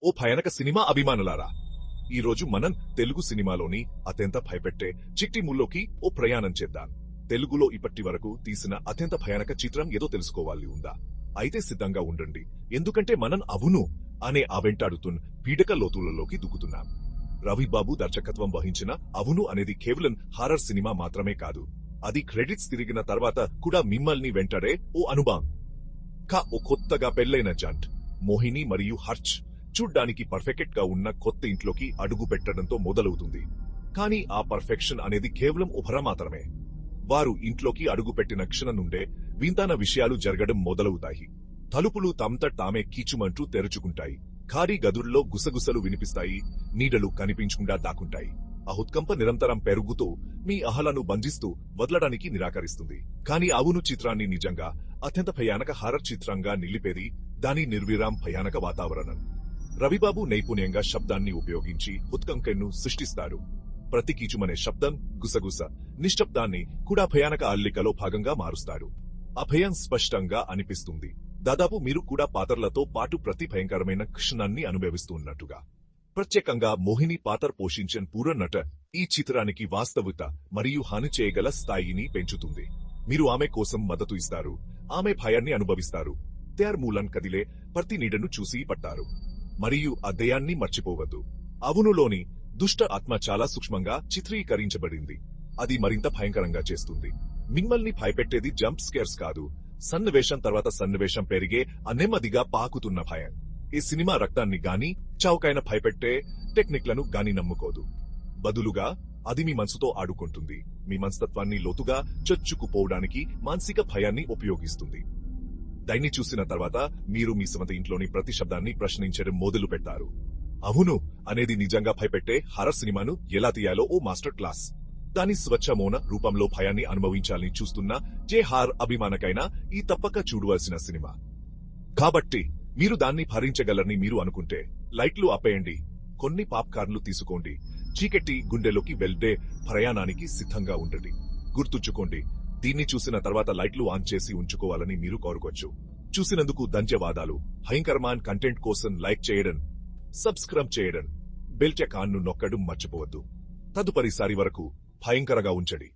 ఓ భయానక సినిమా అభిమానులారా, ఈరోజు మనం తెలుగు సినిమాలోని అత్యంత భయపెట్టే చిట్టి ముల్లోకి ఓ ప్రయాణం చేద్దాం. తెలుగులో ఇప్పటి వరకు తీసిన అత్యంత భయానక చిత్రం ఏదో తెలుసుకోవాలి ఉందా? అయితే సిద్ధంగా ఉండండి, ఎందుకంటే మనం అవును అనే ఆ వెంటాడుతున్న పీడక లోతులలోకి దూకుతున్నాం. రవిబాబు దర్శకత్వం వహించిన అవును అనేది కేవలం హారర్ సినిమా మాత్రమే కాదు, అది క్రెడిట్స్ తిరిగిన తర్వాత కూడా మిమ్మల్ని వెంటాడే ఓ అనుభవం. ఓ కొత్తగా పెళ్లైన జంట్ మోహిని మరియు హర్ష్ చూడ్డానికి పర్ఫెక్ట్ గా ఉన్న కొత్త ఇంట్లోకి అడుగు పెట్టడంతో మొదలవుతుంది. కానీ ఆ పర్ఫెక్షన్ అనేది కేవలం ఉభర మాత్రమే. వారు ఇంట్లోకి అడుగు పెట్టిన క్షణం నుండే వింతాన విషయాలు జరగడం మొదలవుతాయి. తలుపులు తమంతట తామే కీచుమంటూ తెరుచుకుంటాయి, ఖాళీ గదుల్లో గుసగుసలు వినిపిస్తాయి, నీడలు కనిపించకుండా దాక్కుంటాయి. ఆ ఉత్కంప నిరంతరం పెరుగుతూ మీ అహలను బంధిస్తూ వదలడానికి నిరాకరిస్తుంది. కానీ అవును చిత్రాన్ని నిజంగా అత్యంత భయానక హారర్ చిత్రంగా నిలిపేది దాని నిర్విరాం భయానక వాతావరణం. రవిబాబు నైపుణ్యంగా శబ్దాన్ని ఉపయోగించి ఉత్కంకను సృష్టిస్తారు. ప్రతి కీచుమనే శబ్దం, గుసగుస, నిశ్శబ్దాన్ని కూడా భయానక అల్లికలో భాగంగా మారుస్తారు. ఆ భయం స్పష్టంగా అనిపిస్తుంది, దాదాపు మీరు కూడా పాత్రలతో పాటు ప్రతి భయంకరమైన క్షణాన్ని అనుభవిస్తున్నట్టుగా. ప్రత్యేకంగా మోహిని పాత్ర పోషించిన పూర్వ నట ఈ చిత్రానికి వాస్తవికత మరియు హాని చేయగల స్థాయిని పెంచుతుంది. మీరు ఆమె కోసం మద్దతు ఇస్తారు, ఆమె భయాన్ని అనుభవిస్తారు, మూలం కదిలే ప్రతి నీడను చూసి పట్టారు. మరియు ఆ దయాన్ని మర్చిపోవద్దు. అవునులోని దుష్ట ఆత్మ చాలా సూక్ష్మంగా చిత్రీకరించబడింది. అది మరింత భయంకరంగా చేస్తుంది. మిమ్మల్ని భయపెట్టేది జంప్ స్కేర్స్ కాదు, సన్నివేశం తర్వాత సన్నివేశం పెరిగే నెమ్మదిగా పాకుతున్న భయం. ఈ సినిమా రక్తాన్ని గాని చౌకైన భయపెట్టే టెక్నిక్లను గాని నమ్ముకోదు. బదులుగా అది మీ మనసుతో ఆడుకుంటుంది, మీ మనస్తత్వాన్ని లోతుగా చొచ్చుకుపోవడానికి మానసిక భయాన్ని ఉపయోగిస్తుంది. దాన్ని చూసిన తర్వాత మీరు మీ సొంత ఇంట్లోని ప్రతి శబ్దాన్ని ప్రశ్నించడం మొదలు పెట్టారు. అవును అనేది నిజంగా భయపెట్టే హారర్ సినిమాను ఎలా తీయాలో ఓ మాస్టర్ క్లాస్. దాని స్వచ్ఛమౌన రూపంలో భయాన్ని అనుభవించాలని చూస్తున్న జే హార్ అభిమానకైనా ఈ తప్పక చూడవలసిన సినిమా. కాబట్టి మీరు దాన్ని భరించగలరని మీరు అనుకుంటే లైట్లు ఆపేయండి, కొన్ని పాప్కార్న్లు తీసుకోండి, చీకటి గుండెలోకి వెళ్తే ప్రయాణానికి సిద్ధంగా ఉండండి. గుర్తుంచుకోండి, దీన్ని చూసిన తర్వాత లైట్లు ఆన్ చేసి ఉంచుకోవాలని మీరు కోరుకోవచ్చు. చూసినందుకు ధన్యవాదాలు. భయంకరమైన కంటెంట్ కోసం లైక్ చేయడం, సబ్స్క్రైబ్ చేయడం, బెల్ ఐకాన్ను నొక్కడం మర్చిపోవద్దు. తదుపరిసారి వరకు భయంకరంగా ఉంచండి.